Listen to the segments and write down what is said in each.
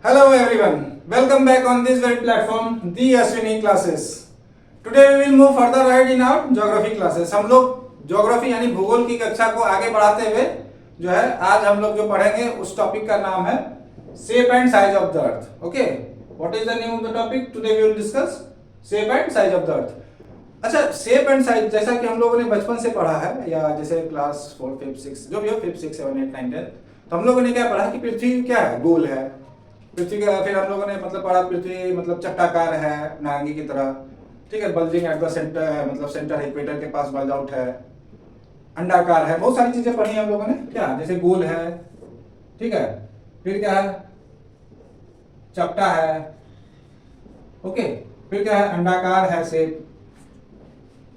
Hello everyone, welcome back on this very platform, the Ashwini classes. Today we will move further ahead in our geography classes. हम लोग geography यानी भूगोल की कक्षा को आगे बढ़ाते हुए जो है आज हम लोग जो पढ़ेंगे उस टॉपिक का नाम है shape and size of the earth. Okay, what is the name of the topic? Today we will discuss shape and size of the earth. अच्छा, शेप एंड साइज जैसा कि हम लोगों ने बचपन से पढ़ा है या जैसे क्लास 4, 5, 6 जो भी हो 5, 6, 7, 8, 9, 10, तो हम लोगों ने क्या पढ़ा कि पृथ्वी क्या है? गोल है. पृथ्वी का फिर हम लोगों ने मतलब पढ़ा पृथ्वी मतलब चक्राकार है नारंगी की तरह. ठीक है, बल्जिंग एट द सेंटर है, मतलब सेंटर इक्वेटर के पास बल्ज आउट है. अंडाकार है, बहुत सारी चीजें पढ़ी हम लोगों ने. क्या जैसे गोल है, ठीक है, फिर क्या है? चपटा है. ओके, फिर क्या है? अंडाकार है शेप.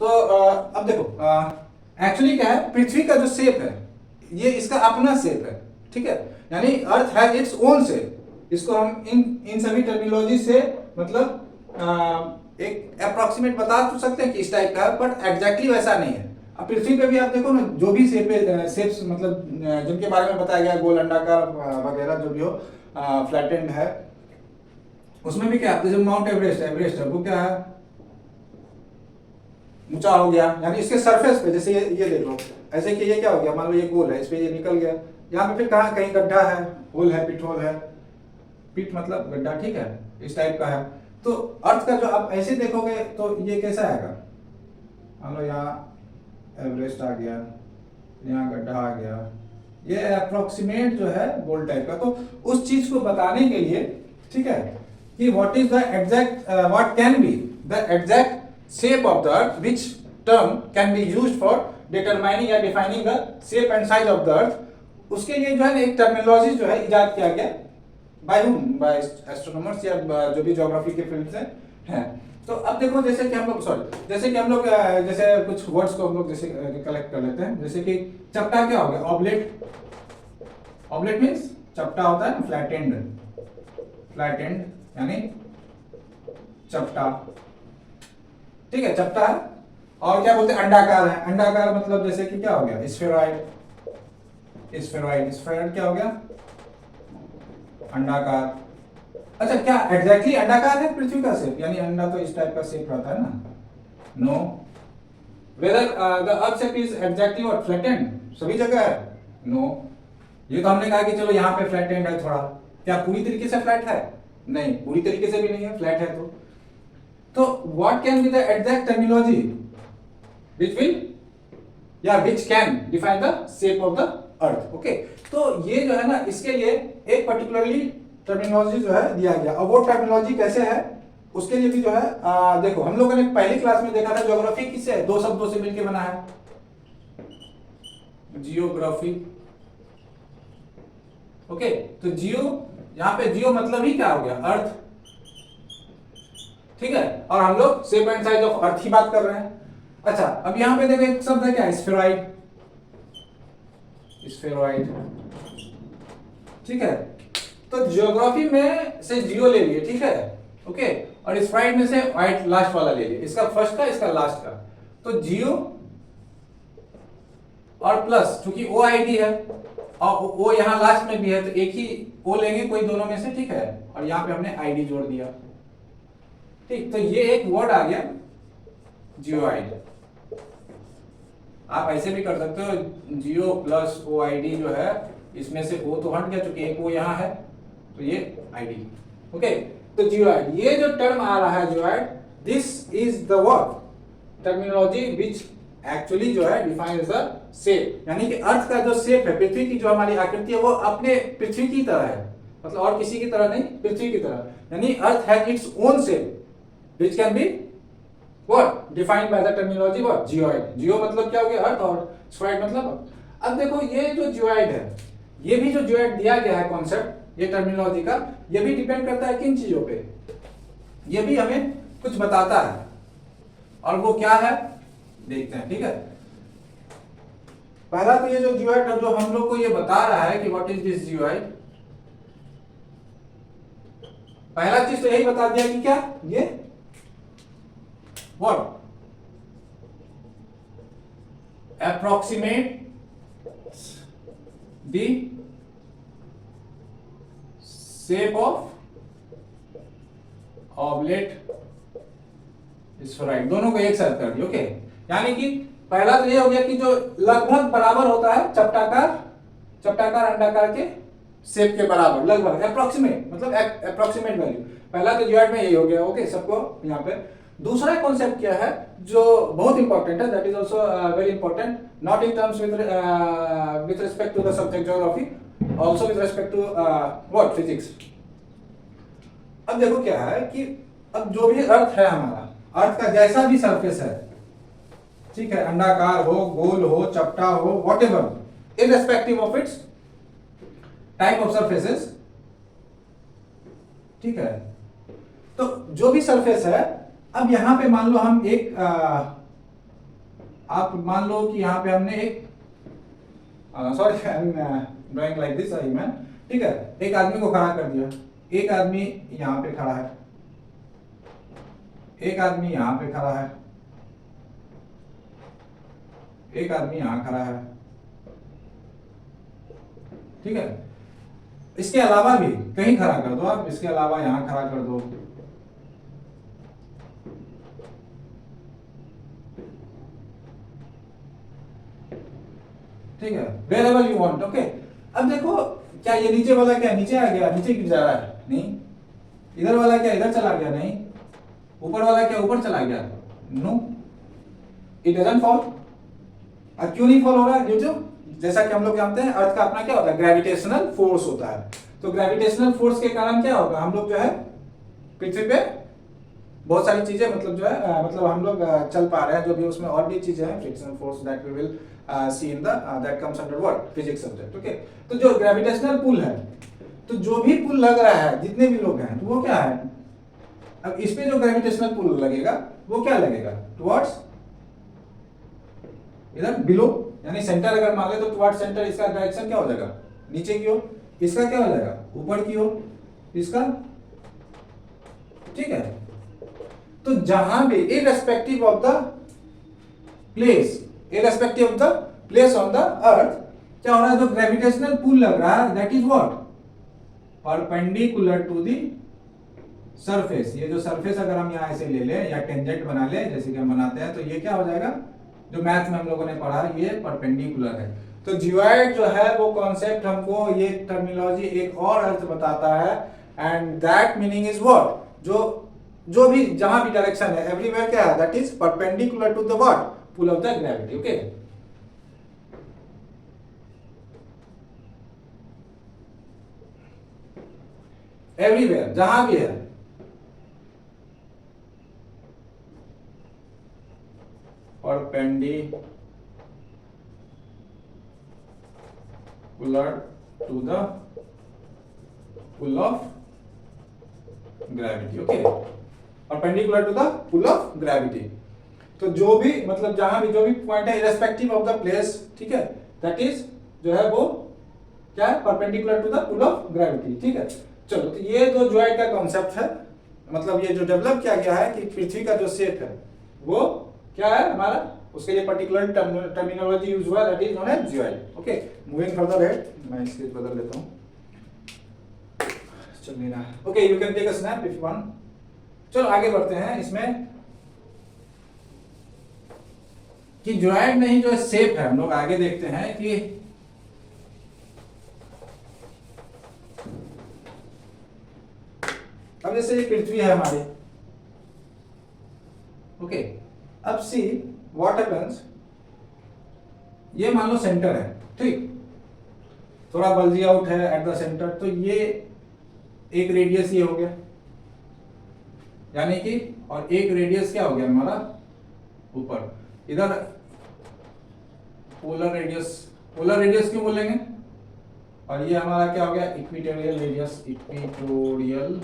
तो अब देखो एक्चुअली क्या है, पृथ्वी का जो शेप है ये इसका अपना शेप है. ठीक है, यानी earth has its own shape. इसको हम इन सभी टर्मिनोलॉजी से मतलब एक अप्रोक्सीमेट बता तो सकते हैं कि इस टाइप का है, बट एग्जैक्टली वैसा नहीं है. अब पृथ्वी पे भी आप देखो ना, जो भी शेप्स मतलब जिनके बारे में बताया गया, गोल, अंडाकार वगैरह जो भी हो, फ्लैटेंड है, उसमें भी क्या है? जैसे माउंट एवरेस्ट है, वो क्या है? ऊंचा हो गया. यानी इसके सरफेस पे जैसे ये देख लो, ऐसे कि ये क्या हो गया, मान लो ये गोल है, इस पे ये निकल गया. यहाँ पे फिर कहाँ कहीं गड्ढा है, होल है, पिट होल है. पिट मतलब गड्ढा, ठीक है, इस टाइप का है. तो अर्थ का जो आप ऐसे देखोगे तो ये कैसा आएगा? मान लो यहाँ एवरेस्ट आ गया, यहाँ गड्ढा आ गया, ये अप्रोक्सीमेट जो है गोल टाइप का. तो उस चीज को बताने के लिए, ठीक है, कि what is the exact what can be the exact shape of the earth, which term can be used for determining या defining the shape and size of the earth. उसके लिए जो है ना एक टर्मिनोलॉजी जो है इजाद किया गया. Bye whom? बाय एस्ट्रोनॉमर्स या जो भी ज्योग्राफी के फील्ड से हैं. तो अब देखो, जैसे कि हम लोग जैसे कुछ वर्ड्स को हम लोग जैसे कलेक्ट कर लेते हैं. जैसे कि चपटा क्या हो गया? ऑब्लेट. ऑब्लेट मीन्स चपटा होता है ना, फ्लैटेंड यानी चपटा. ठीक है, चपटा है. और क्या बोलते हैं? अंडाकार है. अंडाकार मतलब जैसे कि क्या हो गया? स्फेरॉइड क्या हो गया? अंडाकार. अच्छा, क्या एग्जैक्टली अंडाकार है पृथ्वी का शेप? यानी अंडा तो इस टाइप का शेप रहता है ना. No. Whether the earth shape is exactly what? Flattened सभी जगह है? नो. ये तो हमने कहा कि चलो यहाँ पे फ्लैटेंड है थोड़ा. क्या पूरी तरीके से फ्लैट है? नहीं, पूरी तरीके से भी नहीं है, फ्लैट है. तो what can be the exact terminology which can define the shape of the earth? Okay, तो ये जो है ना, इसके लिए एक पर्टिकुलरली टर्मिनोलॉजी जो है दिया गया. और वो टर्मिनोलॉजी कैसे है उसके लिए भी जो है देखो, हम लोगों ने पहली क्लास में देखा था ज्योग्राफी किससे है? दो शब्दों से मिलकर बना है, जियोग्राफी. ओके, तो जियो, यहाँ पे जियो मतलब ही क्या हो गया? अर्थ. ठीक है, और हम लोग shape and size of earth की बात कर रहे हैं. अच्छा, अब यहां पे देखो एक शब्द है क्या? स्फेरॉइड. ठीक है, तो ज्योग्राफी में से जियो ले लिए, ठीक है, ओके, और स्फेरॉइड में से वाइट लास्ट वाला ले लिए. इसका फर्स्ट का, इसका लास्ट का. तो जियो और प्लस, चूंकि ओ आई डी है और ओ यहां लास्ट में भी है, तो एक ही ओ लेंगे कोई दोनों में से, ठीक है, और यहां पे हमने आईडी जोड़ दिया. ठीक, तो ये एक वर्ड आ गया जियोआइड. आप ऐसे भी कर सकते हो, जियो प्लस ओ आई डी जो है, इसमें से ओ तो हट गया चूंकि एक ओ यहां है, तो ये आईडी. ओके, तो जियोआइड, ये जो टर्म आ रहा है geoid, this is the word terminology which actually जो है डिफाइंस द शेप. यानी कि अर्थ का जो शेप है, पृथ्वी की जो हमारी आकृति है, वो अपने पृथ्वी की तरह है, मतलब और किसी की तरह नहीं, पृथ्वी की तरह. यानी earth has its own shape which can be what defined by the terminology what? Geoid. Geo मतलब क्या हो गया? अर्थ, और spheroid मतलब. अब देखो, ये जो geoid है, ये भी जो geoid दिया गया है कॉन्सेप्ट, ये टर्मिनोलॉजी का, ये भी डिपेंड करता है किन चीजों पे? ये भी हमें कुछ बताता है, और वो क्या है देखते हैं. ठीक है, पहला तो ये जो geoid है, जो हम लोग को ये बता रहा है कि what is this geoid, पहला चीज तो यही बता दिया कि क्या ये what? Approximate the shape of oblate spheroid, दोनों को एक साथ कर दिया। ओके, यानी कि पहला तो ये हो गया कि जो लगभग बराबर होता है चपटाकार अंडाकार के शेप के बराबर, लगभग अप्रोक्सीमेट, मतलब अप्रोक्सीमेट वैल्यू। पहला तो जियोइड में यही हो गया। ओके, सबको यहाँ पे। दूसरा कॉन्सेप्ट क्या है जो बहुत इंपॉर्टेंट है, that is also very important, not in terms with respect to the subject geography, also with respect to what physics. अब देखो क्या है कि अब जो भी अर्थ है हमारा, अर्थ का जैसा भी सरफेस है, ठीक है, अंडाकार हो, गोल हो, चपटा हो, whatever, irrespective of its type of surfaces, ठीक है। तो जो भी सरफेस है, अब यहां पे मान लो हम एक आप मान लो कि यहां पे हमने एक sorry I am drawing like this I man, ठीक है, एक आदमी को खड़ा कर दिया, एक आदमी यहां पे खड़ा है, एक आदमी यहां पे खड़ा है, एक आदमी यहां खड़ा है, ठीक है। इसके अलावा भी कहीं खड़ा कर दो आप, इसके अलावा यहां खड़ा कर दो, ठीक है, wherever you want. Okay, अब देखो क्या ये नीचे वाला क्या नीचे आ गया, नीचे गिर जा रहा है? नहीं। इधर वाला क्या इधर चला गया? नहीं। ऊपर वाला क्या ऊपर चला गया? No, it doesn't fall. और क्यों नहीं फॉल हो रहा है? ड्यू टू, जैसा कि हम लोग जानते हैं, अर्थ का अपना क्या होता है, ग्रेविटेशनल फोर्स होता है। तो ग्रेविटेशनल फोर्स के कारण क्या होगा, हम लोग जो है पृथ्वी पे बहुत सारी चीजें, मतलब जो है मतलब हम लोग चल पा रहे हैं, जो भी उसमें और भी चीजें हैं, frictional force that we will see in the that comes under what, physics subject. Okay, तो जो ग्रेविटेशनल पुल है, तो जो भी पुल लग रहा है, जितने भी लोग हैं, तो वो क्या है, अब इस पे जो ग्रेविटेशनल पुल लगेगा वो क्या लगेगा, टुवर्ड्स इधर बिलो, यानी सेंटर अगर मान ले तो टुवर्ड्स सेंटर, इसका डायरेक्शन क्या हो जाएगा, नीचे की ओर, इसका क्या हो जाएगा, ऊपर की ओर, इसका, ठीक है। तो जहां भी irrespective of the place, irrespective of the place on the earth, क्या हो रहा है, जो ग्रेविटेशनल पुल लग रहा है, that is what, perpendicular to the surface. ये जो सरफेस अगर हम यहां ऐसे ले ले या टेंजेंट बना ले, जैसे कि हम बनाते हैं, तो ये क्या हो जाएगा, जो मैथ में हम लोगों ने पढ़ा, ये परपेंडिकुलर है। तो जियोइड जो है वो कॉन्सेप्ट हमको, ये टर्मिनोलॉजी एक और अर्थ बताता है, and that meaning is what, जो भी जहां भी डायरेक्शन है, एवरीवेयर क्या है, that is perpendicular to the what, pull of the gravity. Okay, everywhere जहां भी है, perpendicular to the pull of gravity। Okay, perpendicular to the pull of gravity। तो जो भी मतलब जहां भी जो भी पॉइंट है, इररिस्पेक्टिव ऑफ द प्लेस, ठीक है, दैट इज जो है वो क्या है, perpendicular to the pull of gravity. ठीक है, चलो, तो ये जो जियोइड का कॉन्सेप्ट है, मतलब ये जो डेवलप किया गया है कि पृथ्वी का जो शेप है वो क्या है हमारा, उसके लिए पर्टिकुलर टर्मिनोलॉजी यूज हुआ, that is known as geoid. Okay, moving further head, मैं स्केच बदल लेता हूं, चल नहीं रहा। Okay, you can take a snap if you want. चलो आगे बढ़ते हैं इसमें कि जियोइड में ही जो शेप है, हम लोग आगे देखते हैं कि अब जैसे ये पृथ्वी है हमारी, ओके, अब सी व्हाट हैपेंस, ये मान लो सेंटर है, ठीक, थोड़ा बल्जी आउट है एट द सेंटर, तो ये एक रेडियस ये हो गया, यानी कि, और एक रेडियस क्या हो गया हमारा ऊपर, इधर पोलर रेडियस, पोलर रेडियस क्यों बोलेंगे, और ये हमारा क्या हो गया, equatorial radius, equatorial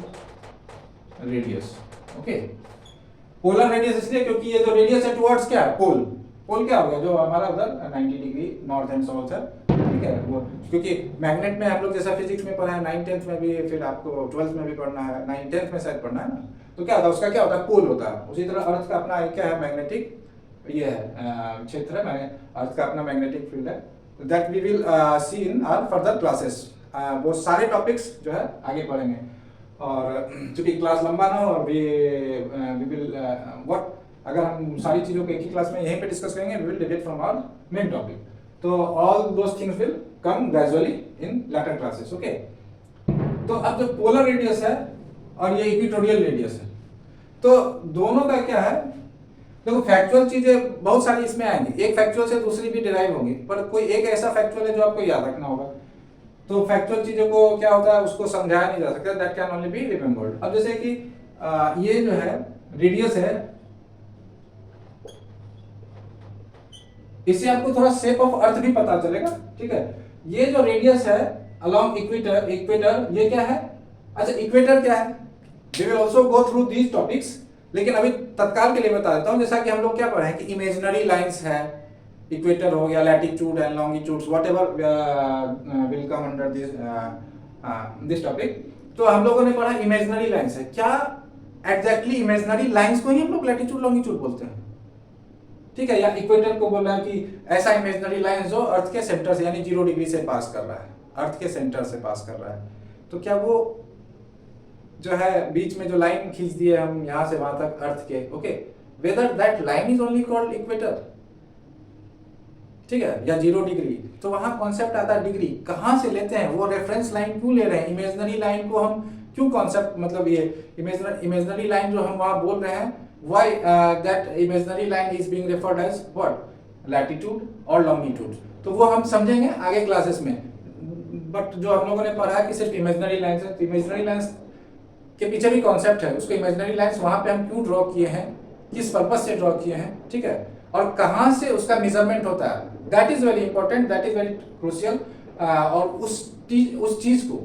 radius. Okay, polar radius इसलिए क्योंकि ये जो रेडियस है टुवर्ड्स क्या है, पोल, पोल क्या हो गया, जो हमारा उधर 90 डिग्री नॉर्थ एंड साउथ है, ठीक है, वो क्योंकि मैग्नेट में आप लोग जैसा फिजिक्स में पढ़ा है, 9th 10th में भी, फिर आपको 12th में भी पढ़ना है, 9th 10th में शायद पढ़ना है ना, तो क्या होता है उसका, क्या होता है, पोल होता है। उसी तरह अर्थ का अपना क्या है, मैग्नेटिक ये है क्षेत्र है, अर्थ का अपना मैग्नेटिक फील्ड है, that we will see in our further classes, वो सारे टॉपिक्स जो है आगे पढ़ेंगे। और चूंकि क्लास लंबा ना हो और वी विल व्हाट, अगर हम सारी चीज़ों को एक ही क्लास में यहीं पे डिस्कस करेंगे, we will deviate from our main topic. तो all those things will come gradually in later classes. Okay, तो अब जो पोलर रेडियस है और ये इक्वेटोरियल रेडियस है, तो दोनों का क्या है, देखो फैक्चुअल चीजें बहुत सारी इसमें आएंगी, एक फैक्चुअल से दूसरी भी डिराइव होंगी, पर कोई एक ऐसा फैक्चुअल है जो आपको याद रखना होगा। तो फैक्चुअल चीजों को क्या होता है उसको समझाया नहीं जा सकता, that can only be remembered. अब जैसे कि ये जो है रेडियस है, इससे आपको थोड़ा शेप ऑफ अर्थ भी पता चलेगा। ठीक है, ये जो रेडियस है अलोंग इक्वेटर, इक्वेटर ये क्या है, अच्छा इक्वेटर क्या है, we will also go through these topics, लेकिन अभी तत्काल के लिए बता देता हूं। जैसा कि हम लोग क्या पढ़े हैं कि इमेजिनरी लाइंस है, इक्वेटर हो गया, latitude and longitudes whatever will come under this topic. तो हम लोगों ने पढ़ा इमेजिनरी लाइंस है, क्या एग्जैक्टली इमेजिनरी लाइंस को ही हम लोग लैटिट्यूड लॉन्गिट्यूड बोलते हैं। ठीक है, या इक्वेटर को बोल रहा है कि ऐसा इमेजिनरी लाइन जो अर्थ के सेंटर से यानी 0 डिग्री से पास कर रहा है, अर्थ के सेंटर से पास कर रहा है, तो क्या वो जो है बीच में जो लाइन खींच दी है हम यहां से वहां तक अर्थ के, okay, whether that line is only called equator, ठीक है, या 0 डिग्री, तो वहां कॉन्सेप्ट आता है डिग्री कहां से लेते हैं, वो रेफरेंस लाइन क्यों ले रहे हैं, इमेजिनरी लाइन को हम क्यों कॉन्सेप्ट, मतलब ये इमेजिनरी लाइन जो हम वहां बोल रहे हैं, why that imaginary line is being referred as what, latitude or longitude, तो वो हम समझेंगे आगे क्लासेस में। बट जो हम लोगों ने पढ़ा है कि सिर्फ इमेजिनरी लाइंस है, तो इमेजिनरी लाइंस के पीछे भी कॉन्सेप्ट है, उसको इमेजिनरी लाइंस वहां पे हम क्यों ड्रॉ किए हैं, किस पर्पज से ड्रॉ किए हैं, ठीक है, और कहां से उसका मेजरमेंट होता है, that is very important, that is very crucial. और उस चीज को,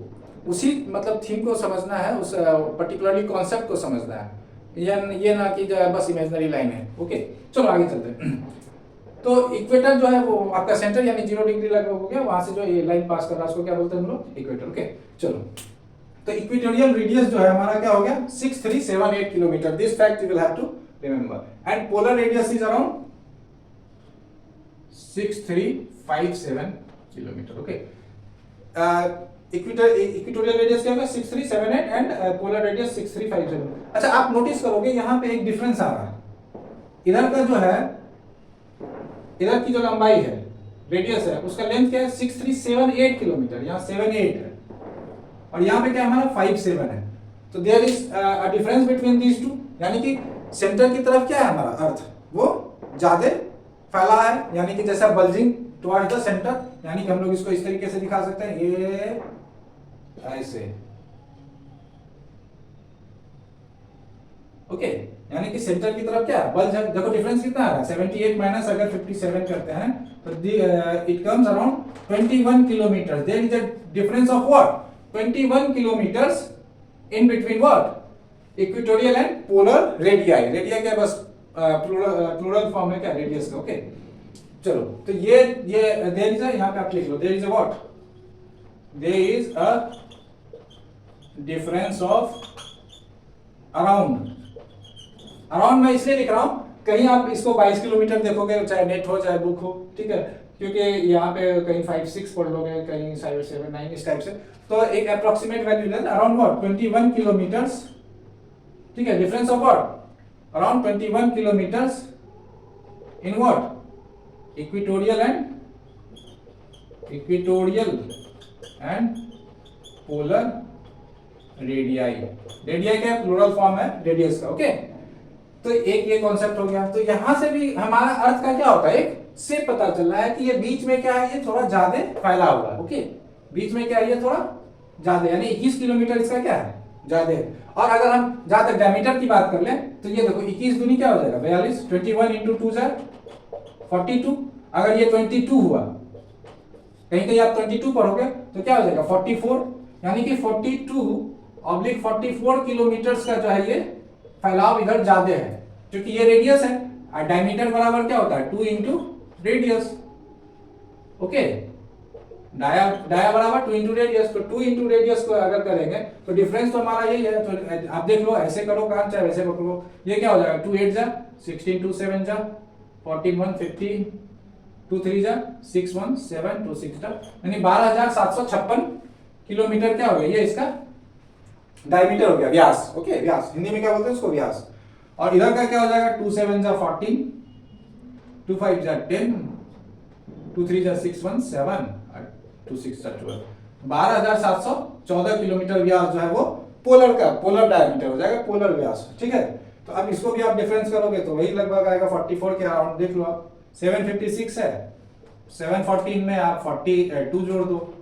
उसी मतलब थीम को समझना है, उस पर्टिकुलरली कॉन्सेप्ट को समझना है, ये ना कि जो है बस इमेजिनरी लाइन है। ओके, चलो आगे चलते हैं। तो इक्वेटर जो है वो आपका सेंटर यानी 0 डिग्री लगभग हो गया, वहां से जो ये लाइन पास कर रहा है उसको क्या बोलते हैं हम लोग, इक्वेटर। ओके, चलो, तो इक्वेटोरियल रेडियस जो है हमारा क्या हो गया 6378 kilometre, this fact you will have to remember, and polar radius is around 6357 kilometre. Okay, equatorial radius क्या होगा 6378 एंड पोलर रेडियस 6357। अच्छा, आप नोटिस करोगे यहाँ पे एक डिफरेंस आ रहा है, इधर का जो है, इधर की जो लंबाई है, रेडियस है, उसका लेंथ क्या है 6378 किलोमीटर, यहाँ 78 है, और यहाँ पे क्या हमारा 57 है, तो there is a difference between these two, यानी कि सेंटर की तरफ क्या है हमारा अर्थ, वो ज्यादा फैला है, यानी कि जैसा बल्जिंग टुवर्ड्स द सेंटर, यानी कि हम लोग इसको इस तरीके से दिखा सकते हैं, ये ऐसे, ओके, यानी कि सेंटर की तरफ क्या है बल्ज है। देखो डिफरेंस कितना आ रहा है 78 माइनस अगर 57 करते हैं तो it comes around 21 kilometre, there is a difference of what 21 kilometres in between what equatorial and polar radii. Radii क्या बस प्लूरल फॉर्म है क्या रेडियस का। ओके, चलो, तो ये देयर इज अ, यहां पे आप लिख लो, there is a what, there is a difference of around, around मैं इसलिए लिख रहा हूं कहीं आप इसको 22 किलोमीटर देखोगे, चाहे नेट हो चाहे बुक हो, ठीक है, क्योंकि यहाँ पे कहीं 5-6 पढ़ लोगे, कहीं 7-9 इस टाइप से, तो एक अप्रोक्सीमेट वैल्यू है अराउंड व्हाट 21 किलोमीटर्स, ठीक है, difference of what around 21 kilometres in what equatorial and polar radii. Radii क्या प्लूरल फॉर्म है रेडियस का। ओके, तो एक ये कॉन्सेप्ट हो गया। तो यहां से भी हमारा अर्थ का क्या होता है, एक से पता चल रहा है कि ये बीच में क्या है, ये थोड़ा ज्यादा फैला हुआ है। ओके, बीच में क्या है, ये थोड़ा ज्यादा, यानी 21 किलोमीटर इसका क्या है ज्यादा है। और अगर हम जहां तक डायमीटर की बात कर लें तो ये देखो 21 दूनी क्या हो जाएगा 42, 21 इंटू 2 42, अगर ये 22 हुआ, कहीं कहीं आप 22 पढ़ोगे तो क्या हो जाएगा 44, यानी कि 42/44 किलोमीटर का जो है ये फैलाव इधर ज्यादा है, क्योंकि ये रेडियस है और डायमीटर बराबर क्या होता है 2 इंटू रेडियस। ओके, डाया बराबर 2 इंटू रेडियस, तो 2 इंटू रेडियस को अगर करेंगे तो डिफरेंस तो हमारा यही है। तो आप देख लो, ऐसे करो काम चाहे वैसे पकड़ो, ये क्या हो जाएगा 2 8 जा 16, 2 7 जा 14, 1 50, 2 3 जा 6 1 7 2 6 जा, यानी 12,756 किलोमीटर क्या हो गया ये इसका डायमीटर हो गया, व्यास। ओके, व्यास हिंदी में क्या बोलते हैं उसको, व्यास। और इधर का क्या हो जाएगा, 2 7 जा 14, 2 5 जा 10, 2 3 जा 6 1 7, 2 6 जा 12, 12,714 किलोमीटर व्यास जो है वो पोलर का, पोलर डायमीटर हो जाएगा, पोलर व्यास। ठीक है, तो अब इसको भी आप डिफरेंस करोगे तो वही लगभग आएगा 44 के अराउंड। देख लो आप, 756 है, 714 में आप 42 जोड़ दो।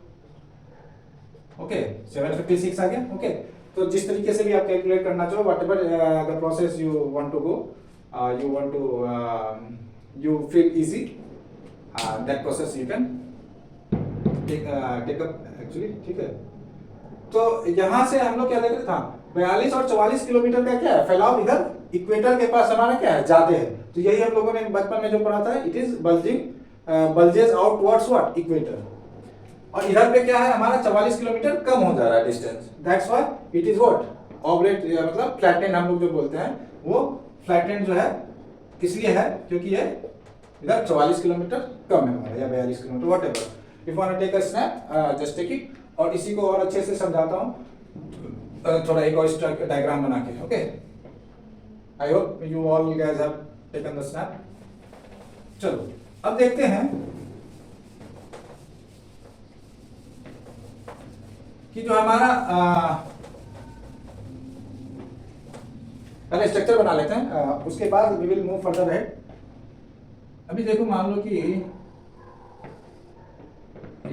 ओके, 756 आ गया। ओके, तो जिस तरीके से भी आप कैलकुलेट करना चाहो, whatever the process you want to go, you want to you feel easy, that process you can take up actually. ठीक है, तो यहां से हम लोग क्या देख रहे था, 42 और 44 किलोमीटर का क्या है फैलाव, इधर इक्वेटर के पास हमारा क्या है, ज्यादा है। तो यही हम लोगों ने बचपन में जो पढ़ा था, it is bulges out towards what, equator. और इधर पे क्या है हमारा, 44 किलोमीटर कम हो जा रहा है distance, that's why it is what oblate, मतलब फ्लैटेंड हम लोग जो बोलते हैं, वो फ्लैटेंड जो है इसलिए है क्योंकि ये इधर 44 किलोमीटर कम है हमारा, या 42 kilometre, whatever. If you want to take a snap, just take it. और इसी को और अच्छे से समझाता हूं थोड़ा एक और डायग्राम बना के। Okay, I hope you all guys have taken the snap. चलो अब देखते हैं कि जो हमारा पहले स्ट्रक्चर बना लेते हैं, उसके बाद वी विल मूव फर्दर है। अभी देखो, मान लो कि ये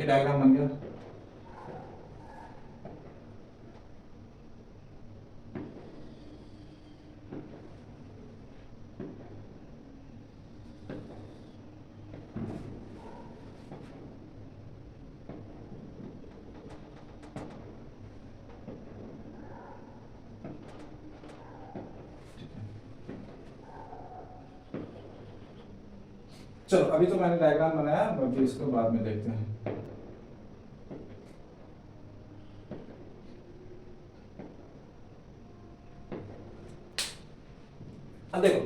डायग्राम बन गया। चलो अभी तो मैंने डायग्राम बनाया, अभी इसको बाद में देखते हैं। अब देखो,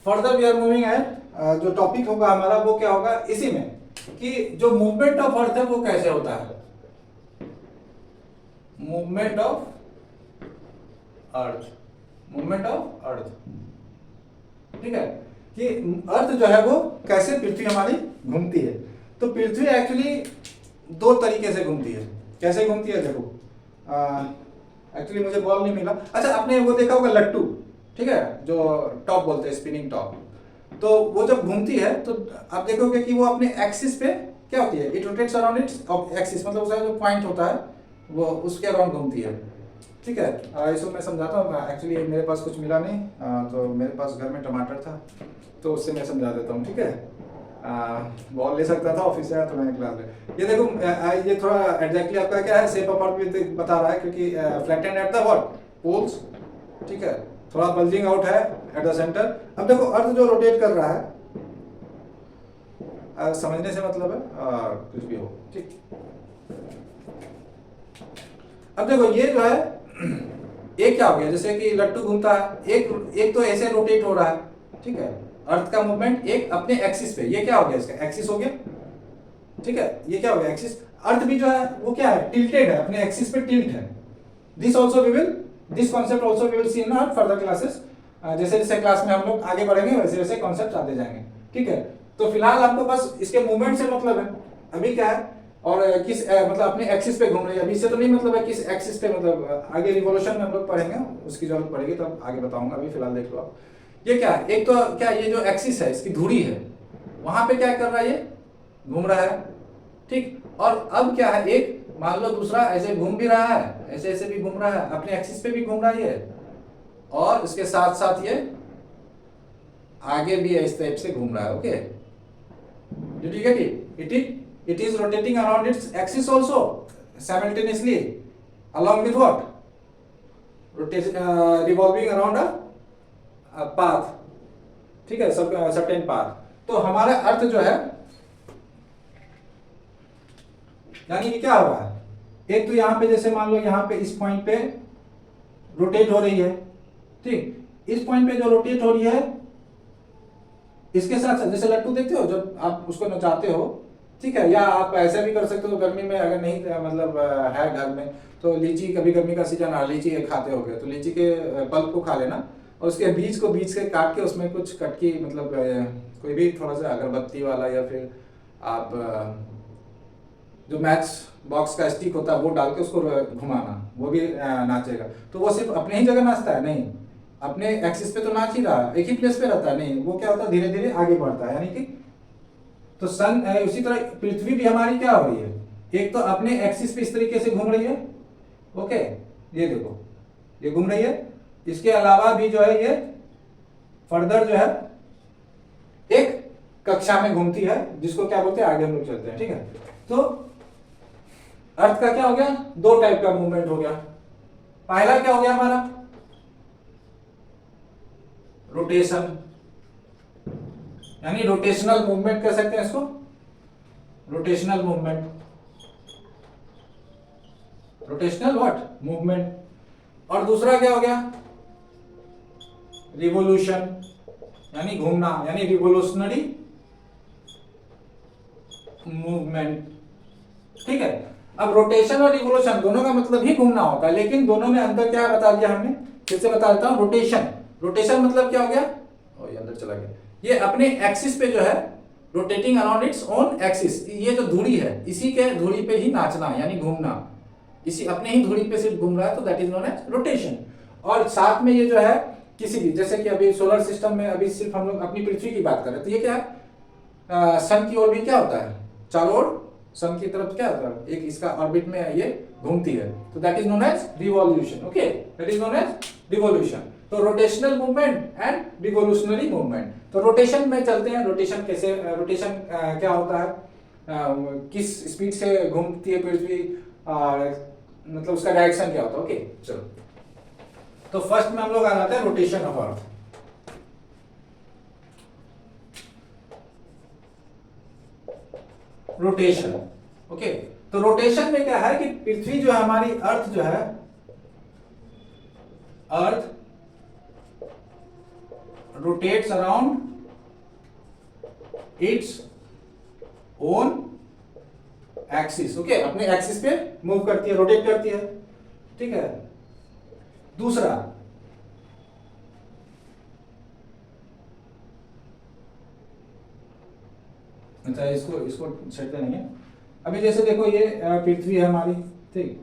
further we are moving at, जो टॉपिक होगा हमारा वो क्या होगा इसी में, कि जो मूवमेंट ऑफ अर्थ है वो कैसे होता है, movement of earth, movement of earth. ठीक है, कि अर्थ जो है वो कैसे पृथ्वी हमारी घूमती है। तो पृथ्वी एक्चुअली दो तरीके से घूमती है। कैसे घूमती है देखो, एक्चुअली मुझे बॉल नहीं मिला। अच्छा, आपने वो देखा होगा लट्टू, ठीक है, जो टॉप बोलते हैं, स्पिनिंग टॉप। तो वो जब घूमती है तो आप देखोगे कि वो अपने एक्सिस पे क्या होती है, it rotates around its axis, मतलब उसका जो पॉइंट होता है वो उसके अराउंड घूमती है। ठीक है, इसको मैं समझाता हूँ। एक्चुअली मेरे पास कुछ मिला नहीं, तो मेरे पास घर में टमाटर था, तो उससे मैं समझा देता हूँ। ठीक है, बॉल ले सकता था, ऑफिस से आया तो मैंने क्लास ले। ये देखो, ये थोड़ा एग्जैक्टली आपका क्या है, शेप ऑफ अर्थ भी बता रहा है, क्योंकि flattened at the what poles. ठीक है, थोड़ा बल्जिंग आउट है एट द सेंटर। अब देखो, अर्थ जो रोटेट कर रहा है, समझने से मतलब है कुछ भी हो। ठीक, अब देखो ये जो है एक क्या हो गया, जैसे कि लट्टू घूमता है, एक तो ऐसे रोटेट हो रहा है। ठीक है, अर्थ का मूवमेंट एक अपने एक्सिस पे, ये क्या हो गया, इसका एक्सिस हो गया। ठीक है, ये क्या हो गया, एक्सिस। अर्थ भी जो है वो क्या है, टिल्टेड है, अपने एक्सिस पे टिल्ट है। This also we will, this concept also we will see in our further classes. जैसे जैसे क्लास में हम लोग आगे बढ़ेंगे वैसे वैसे कॉन्सेप्ट आते जाएंगे। ठीक है, तो फिलहाल आपको बस इसके मूवमेंट से मतलब है, अभी क्या है, और किस मतलब अपने एक्सिस पे घूम रही है। अभी से तो नहीं मतलब है किस एक्सिस पे, मतलब आगे रिवोल्यूशन में हम लोग पढ़ेंगे, उसकी जरूरत पड़ेगी तब आगे बताऊंगा। अभी फिलहाल देख लो आप, ये क्या है, एक तो क्या ये जो एक्सिस है इसकी धुरी है, वहां पे क्या कर रहा है, ये घूम रहा है। ठीक, और अब क्या है, एक मान लो दूसरा ऐसे घूम भी रहा है, ऐसे ऐसे भी घूम रहा है, अपने एक्सिस पे भी घूम रहा है ये, और इसके साथ साथ ये आगे भी इस टाइप से घूम रहा है। Okay, did you get it? It is rotating around its axis also simultaneously, along with what? Revolving around a path. ठीक है, certain path. तो हमारा अर्थ जो है, यानी कि क्या हो रहा है, एक तो यहाँ पे जैसे मान लो यहाँ पे इस पॉइंट पे रोटेट हो रही है। ठीक, इस पॉइंट पे जो रोटेट हो रही है, इसके साथ साथ जैसे लट्टू देखते हो, जब आप उसको नचाते हो ठीक है, या आप ऐसा भी कर सकते हो गर्मी में अगर नहीं मतलब है घर में, तो लीची, कभी गर्मी का सीजन आ, लीची खाते हो गए तो लीची के पल्प को खा लेना, और उसके बीज को बीच से काट के उसमें कुछ कटकी मतलब कोई भी थोड़ा सा अगरबत्ती वाला, या फिर आप जो मैच बॉक्स का स्टिक होता है वो डाल के उसको घुमाना, वो भी नाचेगा। तो वो सिर्फ अपने ही जगह नाचता है नहीं, अपने एक्सिस पे तो नाच ही रहा, एक ही प्लेस पे रहता है नहीं, वो क्या होता है धीरे धीरे आगे बढ़ता है, यानी कि तो सन उसी तरह पृथ्वी भी हमारी क्या हो रही है, एक तो अपने एक्सिस पे इस तरीके से घूम रही है, ओके, ये देखो ये घूम रही है, इसके अलावा भी जो है ये फर्दर जो है एक कक्षा में घूमती है, जिसको क्या बोलते हैं आगे हम लोग चलते हैं, ठीक है। तो अर्थ का क्या हो गया, दो टाइप का मूवमेंट हो गया। पहला क्या हो गया हमारा, रोटेशन, यानी रोटेशनल मूवमेंट कह सकते हैं इसको, rotational movement, rotational what movement. और दूसरा क्या हो गया, रिवोल्यूशन, यानी घूमना, यानी रिवोल्यूशनरी मूवमेंट, ठीक है। अब रोटेशन और रिवोल्यूशन दोनों का मतलब ही घूमना होता है, लेकिन दोनों में अंतर क्या बता दिया हमने, फिर से बता देता हूं। रोटेशन मतलब क्या हो गया, ये अंदर चला गया, ये अपने एक्सिस पे जो है rotating around its own axis, ये जो धुरी है इसी के धुरी पे ही नाचना यानी घूमना, इसी अपने ही धुरी पे सिर्फ घूम रहा है, तो that is known as rotation. और साथ में ये जो है किसी भी, जैसे कि अभी सोलर सिस्टम में अभी सिर्फ हम लोग अपनी पृथ्वी की बात कर रहे हैं, तो ये क्या है, सन की ओर भी क्या होता है, चारों ओर सन की तरफ क्या होता है, एक इसका ऑर्बिट में ये घूमती है, तो that is known as revolution, okay, that is known as revolution. तो rotational movement and revolutionary movement. तो रोटेशन में चलते हैं, रोटेशन कैसे, रोटेशन क्या होता है, किस स्पीड से घूमती है पृथ्वी, मतलब उसका डायरेक्शन क्या होता है, ओके चलो। तो फर्स्ट में हम लोग आ जाते हैं rotation of earth. Rotation, okay, तो रोटेशन में क्या है कि पृथ्वी जो है हमारी, अर्थ जो है, अर्थ rotates around its own axis, okay, अपने एक्सिस पे मूव करती है, रोटेट करती है, ठीक है। दूसरा, अच्छा इसको छेड़ते नहीं है। अभी जैसे देखो ये पृथ्वी है हमारी, ठीक,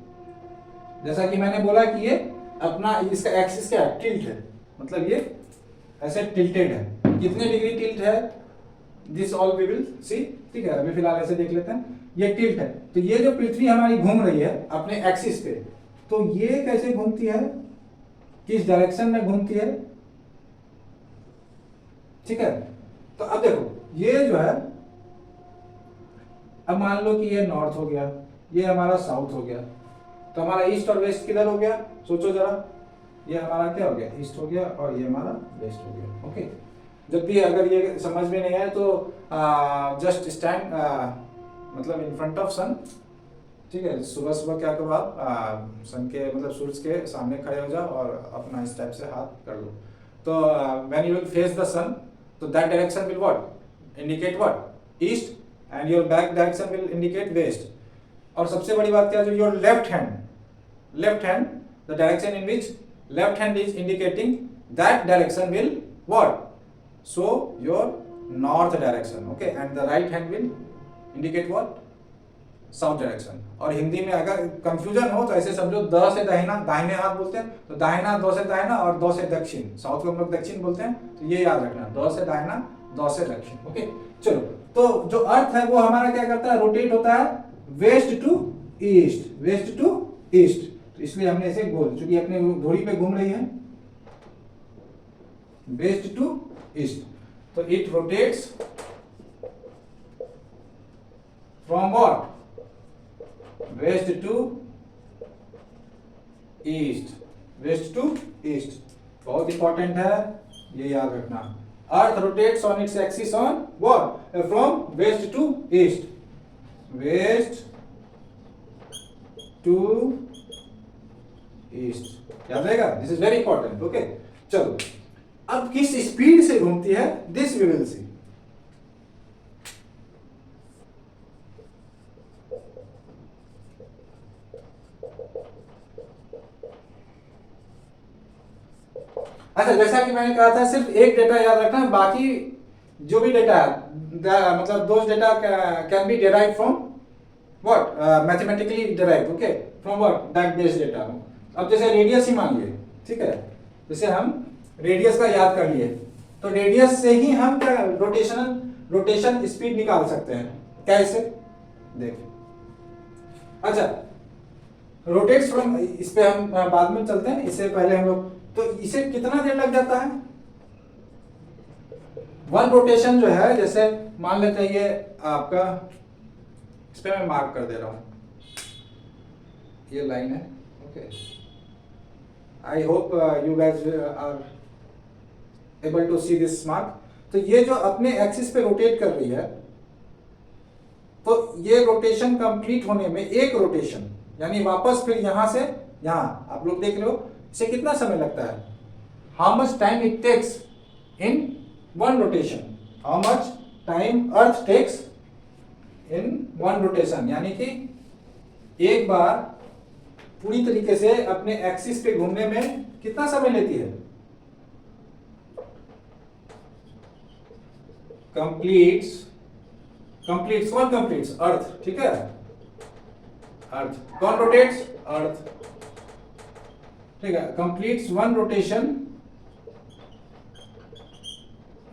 जैसा कि मैंने बोला कि ये अपना इसका एक्सिस क्या है, टिल्ट है, मतलब ये ऐसे टिल्टेड है, कितने डिग्री टिल्ट है, this all we will see, ठीक है। अभी फिलहाल ऐसे देख लेते हैं, ये टिल्ट है, तो ये जो पृथ्वी हमारी घूम रही है अपने एक्सिस पे, तो ये कैसे घूमती है, किस डायरेक्शन में घूमती है, ठीक है। तो अब देखो ये जो है, अब मान लो कि ये नॉर्थ हो गया, ये हमारा साउथ हो गया, तो हमारा ईस्ट और वेस्ट किधर हो गया, सोचो जरा, ये हमारा क्या हो गया, ईस्ट हो गया, और ये हमारा वेस्ट हो गया, ओके। जब भी अगर ये समझ में नहीं आए तो जस्ट स्टैंड मतलब इन फ्रंट ऑफ सन, ठीक है, सुबह सुबह क्या करो आप, सन के मतलब सूरज के सामने खड़े हो जाओ और अपना इस टाइप से हाथ कर लो, तो when you will face the sun, तो that direction will what indicate what east, and your back direction will indicate west. और सबसे बड़ी बात क्या है, जो your left hand the direction in which left hand is indicating that direction will what show your north direction, okay, and the right hand will indicate what south direction. और हिंदी में अगर कंफ्यूजन हो तो ऐसे समझो, द से दाहिना, दाहिने हाथ बोलते हैं, तो दाहिना द से दाहिना, और द से दक्षिण, साउथ को हम लोग दक्षिण बोलते हैं, तो ये याद रखना, द से दाहिना, द से दक्षिण, ओके चलो। तो जो अर्थ है वो हमारा क्या करता है, रोटेट होता है west to east, west to east, तो इसलिए हमने इसे बोल, चूंकि अपने घोड़ी पे घूम रही है वेस्ट टू ईस्ट, तो it rotates from what west to east, west to east, बहुत इंपॉर्टेंट है, ये याद रखना। Earth rotates on its axis on what, from west to east, west to east, याद रहेगा, this is very important, okay चलो। अब किस स्पीड से घूमती है, दिस वी विल सी। अच्छा, जैसा कि मैंने कहा था सिर्फ एक डेटा याद रखना, बाकी जो भी डेटा है मतलब those data can be derive from what, mathematically derive, okay, from what, that base data. अब जैसे रेडियस ही मान लिए, ठीक है, जैसे हम रेडियस का याद कर लिए, तो रेडियस से ही हम क्या रोटेशन स्पीड निकाल सकते हैं। कैसे, देख, अच्छा, रोटेट्स फ्रॉम, इस पे हम बाद में चलते हैं, इससे पहले हम लोग, तो इसे कितना देर लग जाता है वन रोटेशन जो है, जैसे मान लेते हैं ये आपका, इस पे मैं मार्क कर दे रहा हूं, ये लाइन है, okay, I hope you guys are able to see this mark. तो ये जो अपने एक्सिस पे रोटेट कर रही है, तो ये रोटेशन कंप्लीट होने में, एक रोटेशन यानी वापस फिर यहां से यहां, आप लोग देख रहे हो, इसे कितना समय लगता है, how much time it takes in one rotation, how much time earth takes in one rotation, यानी कि एक बार पूरी तरीके से अपने एक्सिस पे घूमने में कितना समय लेती है, कंप्लीट्स अर्थ, ठीक है, अर्थ, कौन रोटेट्स, अर्थ, ठीक है, completes one rotation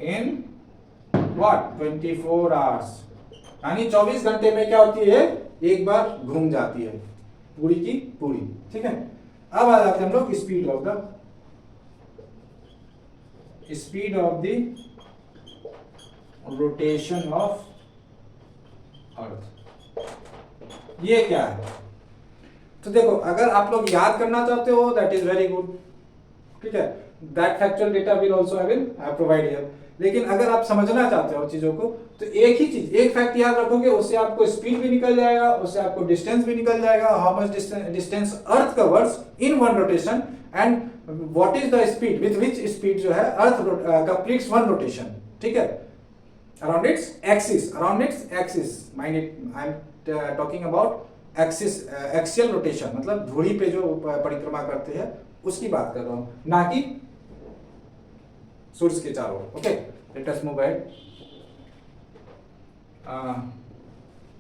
in what 24 hours, यानी 24 घंटे में क्या होती है, एक बार घूम जाती है पूरी की पूरी, ठीक है। अब आ जाते हैं हम लोग speed of the rotation of earth. ये क्या है, तो देखो, अगर आप लोग याद करना चाहते हो, दैट इज वेरी गुड, ठीक है, that factual data will also I will provide here. लेकिन अगर आप समझना चाहते हो चीजों को, तो एक ही चीज, एक फैक्ट याद रखोगे, उससे आपको स्पीड भी निकल जाएगा, उससे आपको डिस्टेंस भी निकल जाएगा, how much distance earth covers in one rotation, and what is the speed, with which speed जो है अर्थ कंप्लीट्स वन रोटेशन, ठीक है, around its axis, mind it, I am talking about axis, axial rotation, मतलब धुरी पे जो परिक्रमा करते हैं उसकी बात कर रहा हूं, ना कि सूर्य के चारों ओर। Okay, let us move ahead,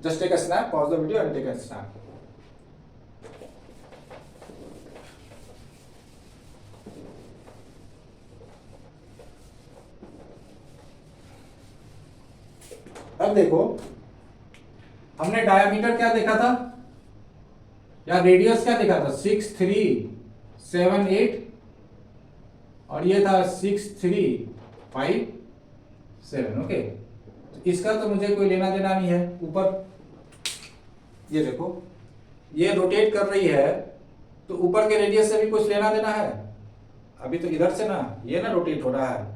just take a snap, pause the video and take a snap. अब देखो, हमने डायमीटर क्या देखा था, या रेडियस क्या देखा था, 6 3 7 8, और ये था 6 3 5 7, ओके। इसका तो मुझे कोई लेना देना नहीं है। ऊपर ये देखो, ये रोटेट कर रही है, तो ऊपर के रेडियस से भी कुछ लेना देना है, अभी तो इधर से ना, ये ना रोटेट हो रहा है,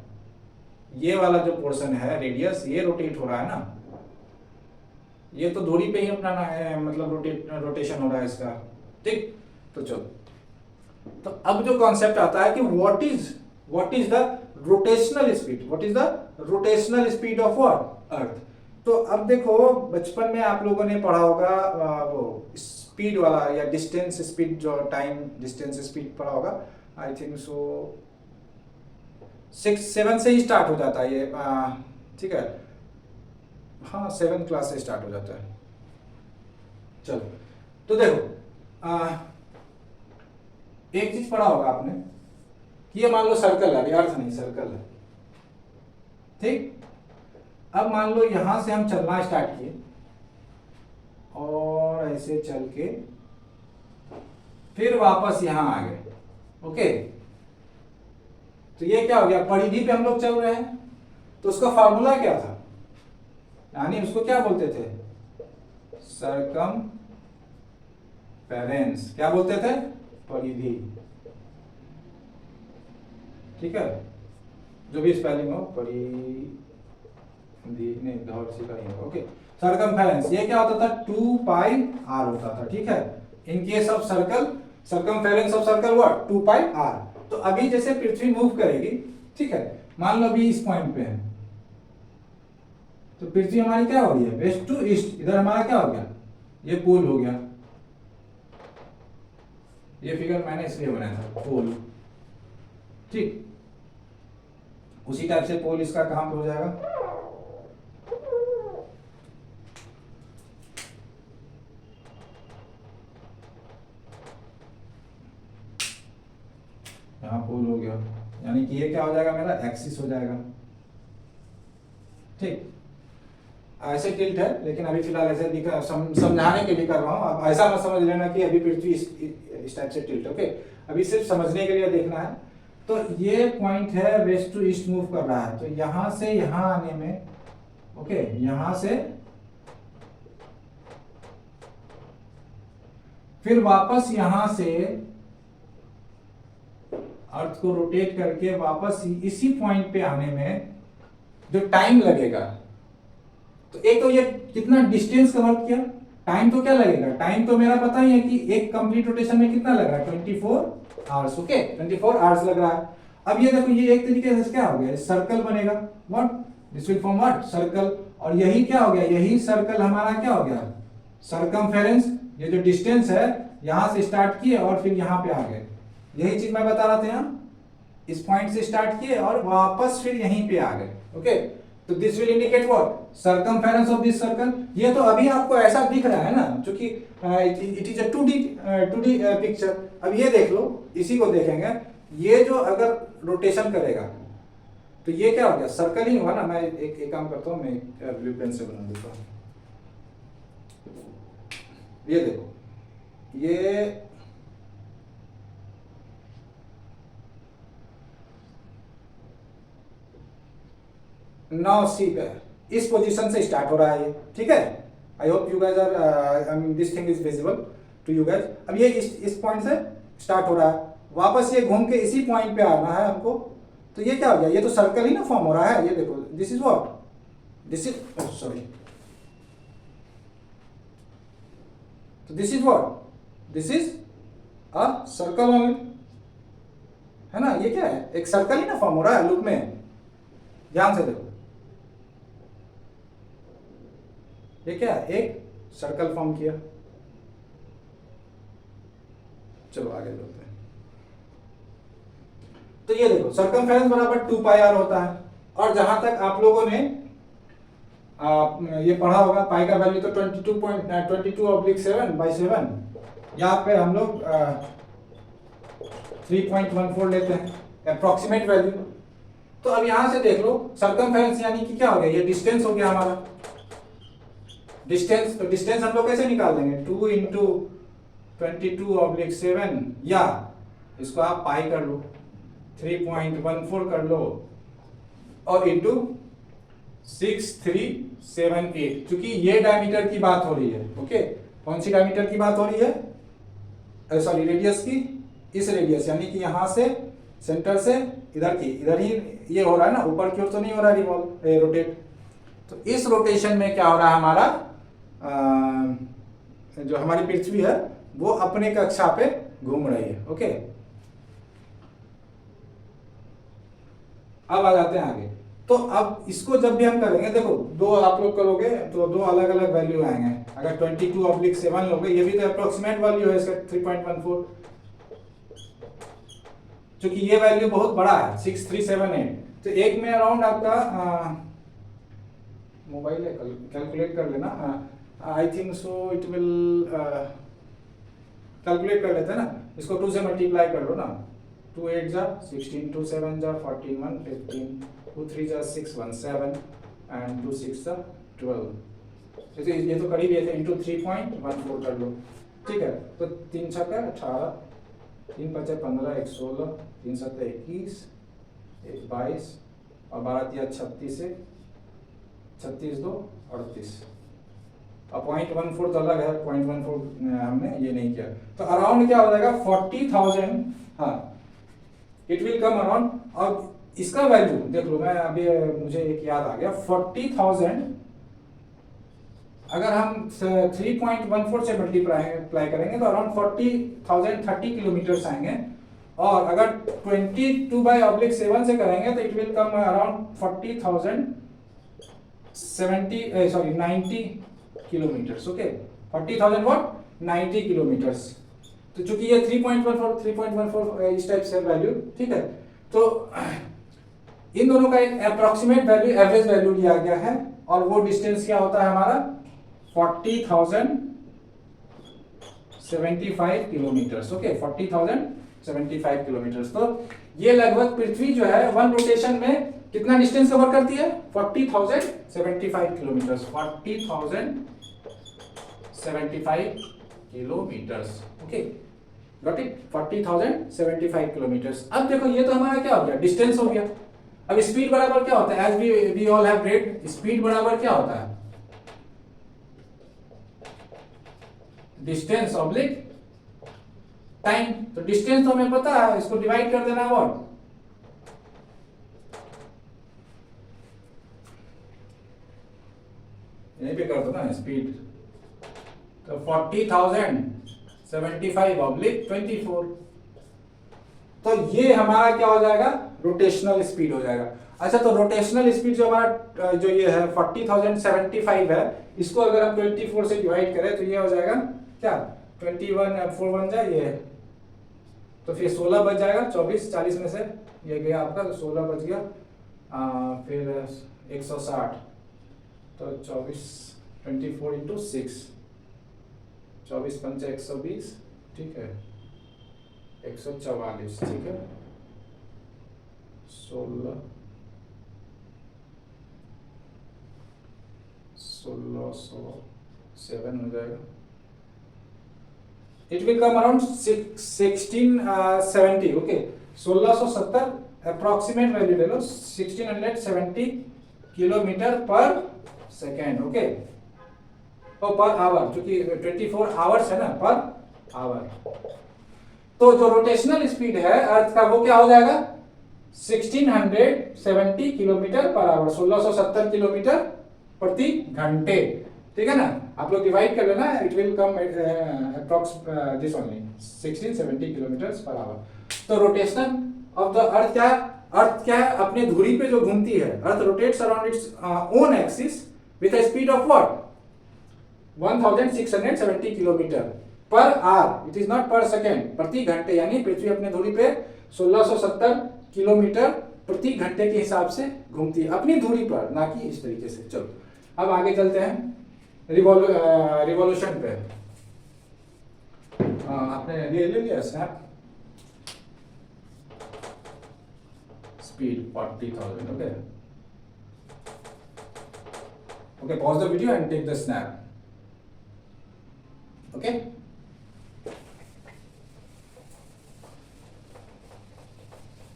ये वाला जो पोर्शन है रेडियस, ये रोटेट हो रहा है ना, ये तो धुरी पे ही अपना मतलब रोटेशन हो रहा है इसका, ठीक। तो चलो, तो अब जो कॉन्सेप्ट आता है कि what is the rotational speed of what, earth. तो अब देखो, बचपन में आप लोगों ने पढ़ा होगा वो स्पीड वाला, या डिस्टेंस स्पीड, जो टाइम डिस्टेंस स्पीड पढ़ा होगा, आई थिंक सो 6 7 से ही स्टार्ट हो जाता है ये, ठीक है, हाँ 7 क्लास से स्टार्ट हो जाता है। चलो, तो देखो, एक चीज पढ़ा होगा आपने कि ये मान लो सर्कल है, अर्थ नहीं सर्कल है, ठीक। अब मान लो यहां से हम चलना स्टार्ट किए, और ऐसे चल के फिर वापस यहां आ गए, ओके। तो ये क्या हो गया, परिधि पे हम लोग चल रहे हैं, तो उसका फार्मूला क्या था, यानी उसको क्या बोलते थे, सरकमफेरेंस, क्या बोलते थे, परिधि, ठीक है, जो भी स्पेलिंग हो, परिधि नहीं, धौर से नहीं हो, ओके। सरकमफेरेंस, ये क्या होता था, 2 पाई आर होता था, ठीक है। In case of circle, circumference of circle what, 2 pi r. तो अभी जैसे पृथ्वी मूव करेगी, ठीक है, मान लो अभी इस पॉइंट पे है, तो पृथ्वी हमारी क्या हो रही है, वेस्ट टू ईस्ट, इधर हमारा क्या हो गया, ये पोल हो गया, ये फिगर मैंने इसलिए बनाया था, पोल, ठीक। उसी टाइप से पोल इसका कहाँ पे हो जाएगा, यहाँ पोल हो गया, यानी कि ये क्या हो जाएगा, मेरा एक्सिस हो जाएगा। ठीक, ऐसे टिल्ट है, लेकिन अभी फिलहाल ऐसे समझाने के लिए कर रहा हूँ। अब ऐसा मत समझ लेना कि अभी पृथ्वी इस टाइप से टिल्ट, ओके, अभी सिर्फ समझने के लिए देखना है। तो ये पॉइंट है वेस्ट टू ईस्ट मूव कर रहा है, तो यहां से यहां आने में, ओके, यहां से फिर वापस यहां से अर्थ को रोटेट करके वापस इसी पॉइंट पे आने में जो टाइम लगेगा, तो एक तो ये कितना डिस्टेंस कवर किया, टाइम तो क्या लगेगा, टाइम तो मेरा पता ही है कि एक कंप्लीट रोटेशन में कितना लग रहा है, 24 आवर्स, ओके, 24 आवर्स लग रहा है। अब ये देखो, ये एक तरीके से क्या हो गया, सर्कल बनेगा, what, this will form what, circle, और यही क्या हो गया, यही सर्कल हमारा क्या हो गया, सरकमफेरेंस। ये जो डिस्टेंस है यहां से स्टार्ट किए और फिर यहां पे आ गए, यही चीज मैं बता रहा था, यहाँ इस पॉइंट से स्टार्ट किए और वापस फिर यहीं पे आ गए, ओके। तो this will indicate what, circumference of this circle. ये तो अभी आपको ऐसा दिख रहा है ना, क्योंकि it is a 2D picture. अब ये देख लो, इसी को देखेंगे, ये जो अगर रोटेशन करेगा तो ये क्या हो गया, सर्कल ही हुआ ना। मैं एक काम करता हूँ, मैं ब्लू पेन से बना देता हूँ। ये देखो, ये नाउ सी पे इस पोजीशन से स्टार्ट हो रहा है ये, ठीक है। I hope you guys are this thing is visible to you guys. अब ये इस पॉइंट से स्टार्ट हो रहा है, वापस ये घूम के इसी पॉइंट पे आना है हमको। तो ये क्या हो गया, ये तो सर्कल ही ना फॉर्म हो रहा है। ये देखो, this is what, this is, sorry, तो this is what, this is a circle only, है ना। ये क्या है, एक सर्कल ही ना फॉर्म हो रहा है लूप में। ध्यान से देखो, ये क्या है, एक सर्कल फॉर्म किया। चलो आगे बढ़ते हैं। तो ये देखो, सरकमफेरेंस बराबर 2 पाई आर होता है। और जहां तक आप लोगों ने ये पढ़ा होगा, पाई का वैल्यू तो 22/7 यहाँ पे हम लोग 3.14 लेते हैं अप्रोक्सीमेट वैल्यू। तो अब यहां से देख लो, सरकमफेरेंस यानी कि क्या हो गया, ये डिस्टेंस हो गया हमारा, डिस्टेंस। तो डिस्टेंस हम लोग कैसे निकाल देंगे, 2 इंटू 22/7, या इसको आप पाई कर लो, 3.14 कर लो, और इंटू 6378, क्योंकि ये डायमीटर की बात हो रही है, ओके। कौन सी डायमीटर की बात हो रही है, सॉरी, रेडियस की। इस रेडियस यानी कि यहां से सेंटर से इधर की, इधर ही ये हो रहा है ना, ऊपर की ओर तो नहीं हो रहा है रिवॉल्व, रोटेट। तो इस रोटेशन में क्या हो रहा है हमारा, जो हमारी पृथ्वी है वो अपने कक्षा पे घूम रही है, ओके। अब आ जाते हैं आगे। तो अब इसको जब भी हम करेंगे, देखो दो आप लोग करोगे तो दो अलग अलग वैल्यू आएंगे। अगर 22/7 लोगे, ये भी तो अप्रोक्सीमेट वैल्यू है इसका 3.14, क्योंकि ये वैल्यू बहुत बड़ा है 6378। तो एक में अराउंड आपका मोबाइल है, कैलकुलेट कर लेना। I think so it will, calculate कर लेते हैं ना, इसको 2 से मल्टीप्लाई कर लो ना, 2 8 जा 16, 2 7 जा 14, 1 15, 2 3 जा 6 1 7, एंड 2 6 जा 12। जैसे ये तो करीब ये थे, इंटू 3.14 कर लो, ठीक है। तो 3 6 18, 3 5 15, 1 16, 3 7 21, 1 22, और 12 3 36 से 36 2 38। अब 0.14 तो अलग है, 0.14 हमने ये नहीं किया। तो अराउंड क्या हो जाएगा, 40,000, हाँ, इट विल कम अराउंड। और इसका वैल्यू देख लो, मैं अभी मुझे एक याद आ गया, 40,000 अगर हम 3.14 से मल्टीप्लाई करेंगे तो अराउंड 40,000 30 किलोमीटर आएंगे। और अगर 22/7 से करेंगे तो it will come around 90 kilometres, okay. 40,000 what, 90 kilometres. तो चूंकि ये 3.14 इस टाइप से वैल्यू, ठीक है। तो इन दोनों का एक अप्रोक्सीमेट वैल्यू, एवरेज वैल्यू लिया गया है, और वो डिस्टेंस क्या होता है हमारा 40,075 किलोमीटर। Okay, 40,075 kilometre. तो ये लगभग पृथ्वी जो है वन रोटेशन में कितना डिस्टेंस कवर करती है 40,075 kilometre. 40,075 kilometre. Okay, got it, 40,075 kilometre. अब देखो ये तो हमारा क्या हो गया, डिस्टेंस हो गया। अब स्पीड बराबर क्या होता है, as we all have read, speed बराबर क्या होता है, डिस्टेंस ऑब्लिक टाइम। तो डिस्टेंस तो हमें पता है, इसको डिवाइड कर देना व्हाट, यहीं पे कर दो ना स्पीड, तो 40,075 ऑब्लिक 24। तो ये हमारा क्या हो जाएगा, रोटेशनल स्पीड हो जाएगा। अच्छा, तो रोटेशनल स्पीड जो हमारा जो ये है 40,075 है, इसको अगर हम 24 से डिवाइड करें तो ये हो जाएगा क्या, 21 4 बन जाए ये, तो फिर 16 बच जाएगा। 24 40 में से ये गया आपका, तो 16 बच गया। फिर 160, तो 24 24 इंटू 6, 24 पंचा 120, ठीक है, 144, ठीक है, 16 1607 हो जाएगा। It will come around 1670। Okay, 1670 approximate value ले लो, 1670 किलोमीटर पर सेकेंड। ओके, तो पर आवर, क्योंकि 24 आवर्स है ना, पर आवर। तो जो रोटेशनल स्पीड है अर्थ का वो क्या हो जाएगा 1670 किलोमीटर पर आवर, 1670 किलोमीटर प्रति घंटे। ठीक है ना, आप लोग डिवाइड कर लेना, it will come approx this only 1670 kilometre per hour. तो रोटेशन ऑफ द अर्थ क्या है, अर्थ क्या है, अपने धुरी पे जो घूमती है, अर्थ rotates around its own axis with a speed of what 1670 kilometre per hour, it is not पर सेकेंड, प्रति घंटे। यानी पृथ्वी अपने धुरी पे 1670 किलोमीटर प्रति घंटे के हिसाब से घूमती है, अपनी धुरी पर, ना कि इस तरीके से। चलो अब आगे चलते हैं रिवॉल्यूशन पे। आपने ले लिया snap, speed 40,000। Okay okay, pause the video and take the snap. Okay,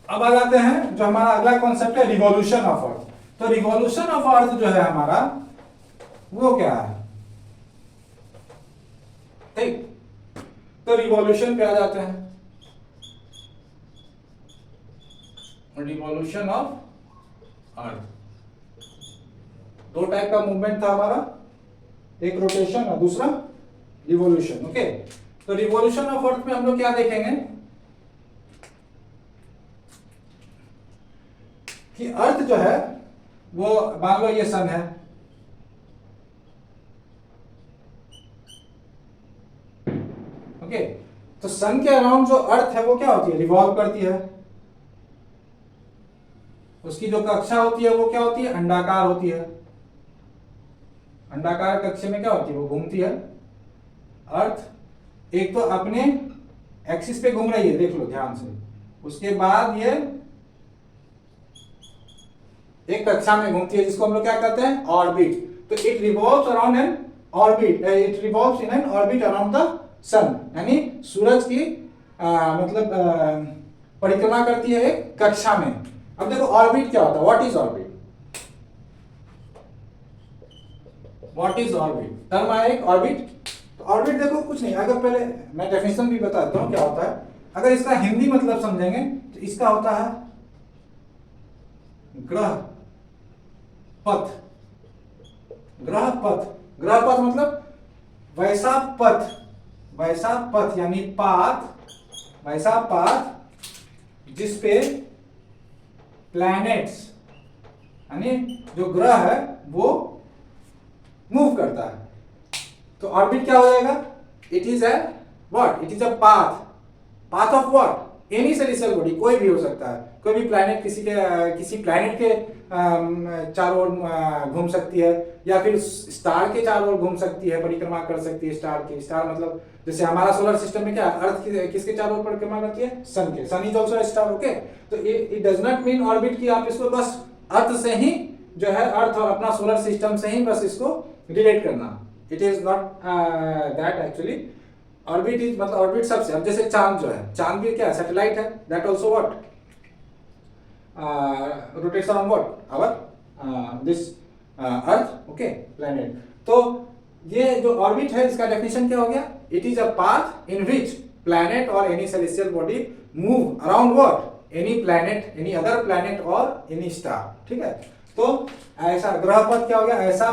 अब आ जाते हैं जो हमारा अगला कॉन्सेप्ट है, रिवॉल्यूशन ऑफ अर्थ। तो रिवॉल्यूशन ऑफ अर्थ जो है हमारा वो क्या है, ठीक, तो रिवॉल्यूशन पे आ जाते हैं। रिवॉल्यूशन ऑफ अर्थ, दो टाइप का मूवमेंट था हमारा, एक रोटेशन और दूसरा रिवॉल्यूशन। ओके, तो रिवॉल्यूशन ऑफ अर्थ में हम लोग क्या देखेंगे कि अर्थ जो है वो, मान लो ये सन है, ओके, तो सन के अराउंड जो अर्थ है वो क्या होती है, रिवॉल्व करती है। उसकी जो कक्षा होती है वो क्या होती है, अंडाकार होती है। अंडाकार कक्षे में क्या होती है, वो घूमती है। अर्थ एक तो अपने एक्सिस पे घूम रही है, देख लो ध्यान से, उसके बाद ये एक कक्षा में घूमती है जिसको हम लोग क्या कहते हैं, ऑर्बिट। तो it revolves around an orbit, it revolves in an orbit around the sun, यानी सूरज की मतलब परिक्रमा करती है एक कक्षा में। अब देखो ऑर्बिट क्या होता है, what is orbit, what is orbit, term आया एक ऑर्बिट। तो ऑर्बिट देखो कुछ नहीं, अगर पहले मैं डेफिनेशन भी बताता हूं क्या होता है। अगर इसका हिंदी मतलब समझेंगे तो इसका होता है ग्रह पथ। ग्रह पथ, ग्रह पथ मतलब वैसा पथ, वैसा पथ यानी पाथ, वैसा पाथ जिसपे प्लैनेट्स यानी जो ग्रह है वो मूव करता है। तो ऑर्बिट क्या हो जाएगा, it is a what, it is a path, path of what, any celestial body, कोई भी हो सकता है, कोई भी प्लैनेट किसी प्लैनेट के चारों ओर घूम सकती है, या फिर स्टार के चारों ओर घूम सकती है, परिक्रमा कर सकती है स्टार की। स्टार मतलब जैसे हमारा सोलर सिस्टम में क्या अर्थ किसके चारों ओर परिक्रमा करती है? सन के। Sun is also a star. Okay, तो it does not mean orbit की आप इसको बस अर्थ से ही जो है, अर्थ और अपना सोलर सिस्टम से ही बस इसको रिलेट करना। It is not that actually. Orbit is मतलब ऑर्बिट सबसे, अब जैसे चांद जो है, चांद भी क्या है? सैटेलाइट है। That also what rotates around what our this earth, okay, planet. तो ये जो ऑर्बिट है इसका डेफिनेशन क्या हो गया? It is a path in which planet और any celestial body move around what? Any planet, any other planet और एनी स्टार। ठीक है, तो ऐसा ग्रह पथ क्या हो गया? ऐसा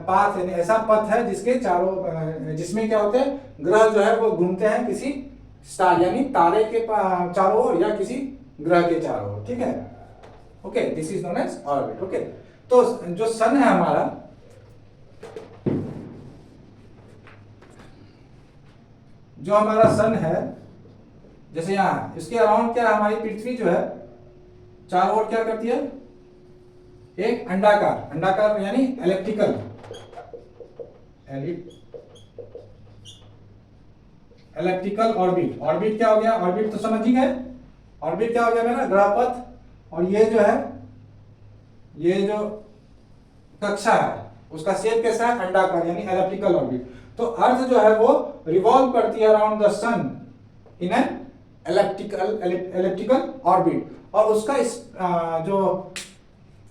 पाथ यानी ऐसा पथ है जिसके चारों, जिसमें क्या होते हैं? ग्रह जो है वो घूमते हैं किसी स्टार यानी तारे के चारों ओर या किसी ग्रह के चारों ओर। ठीक है, okay, this is known as orbit. Okay, तो जो सन है हमारा, जो हमारा सन है, जैसे यहां इसके अराउंड क्या हमारी पृथ्वी जो है चारों ओर क्या करती है? एक अंडाकार, अंडाकार यानी एलिप्टिकल, एलिप्टिकल ऑर्बिट। ऑर्बिट क्या हो गया? ऑर्बिट तो समझ ही गए। ऑर्बिट क्या हो गया मेरा? ग्रह पथ। और ये जो है, ये जो कक्षा है उसका शेप कैसा है? अंडाकार यानी एलिप्टिकल ऑर्बिट। तो अर्थ जो है वो रिवॉल्व करती है around the sun in an elliptical orbit. और उसका जो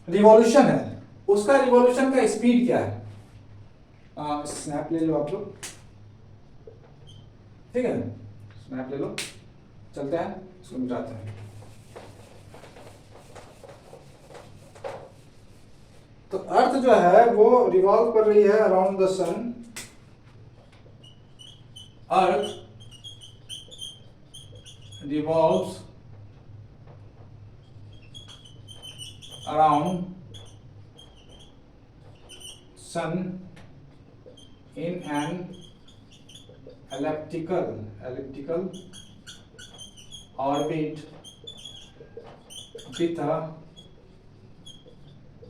रिवॉल्यूशन है, उसका रिवॉल्यूशन का स्पीड क्या है? स्नैप ले लो आप लोग, ठीक है, स्नैप ले लो, चलते हैं इसको मिटाते हैं। तो अर्थ जो है वो रिवॉल्व कर रही है around the sun. Earth revolves around sun in an elliptical orbit with a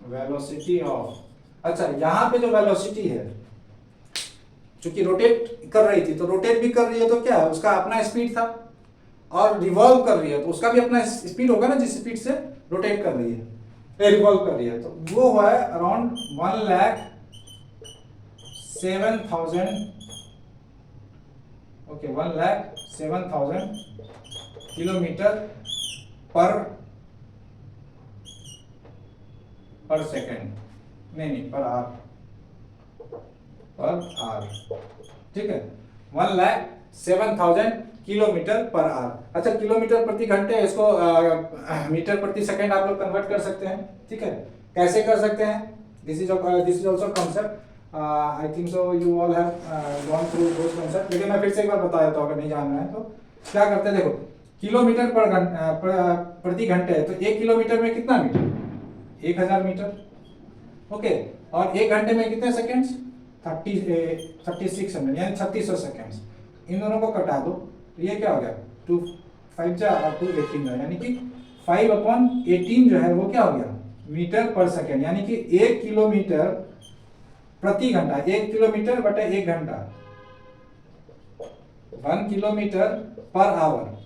velocity of, अच्छा यहां पे जो वेलोसिटी है चूंकि रोटेट कर रही थी, तो रोटेट भी कर रही है तो क्या है? उसका अपना स्पीड था, और रिवॉल्व कर रही है तो उसका भी अपना स्पीड होगा ना, जिस स्पीड से रोटेट कर रही है, रिवॉल्व कर रही है। तो वो है अराउंड 1,07,000, ओके, 1,07,000 किलोमीटर पर सेकेंड, नहीं पर आवर, ठीक है, 1,07,000 किलोमीटर पर आवर। अच्छा, किलोमीटर प्रति घंटे, इसको मीटर प्रति सेकंड आप लोग कन्वर्ट कर सकते हैं। ठीक है, कैसे कर सकते हैं? This is also concept, I think so you all have gone through those concept, लेकिन मैं फिर से एक बार बताया तो अगर नहीं जानना है तो क्या करते हैं। देखो, किलोमीटर प्रति घंटे है, तो 1 किलोमीटर में कितना मीटर? 1000 मीटर। ओके, और 1 घंटे में कितने सेकेंड्स? 3600 यानी 3600 सेकेंड्स। इन दोनों को कटा दो तो ये क्या हो गया? 2 5 जा और 2 18 यानी कि 5/18 जो है वो क्या हो गया? मीटर पर सेकेंड, यानी कि 1 किलोमीटर प्रति घंटा, 1 किलोमीटर बटा 1 घंटा, 1 किलोमीटर पर आवर।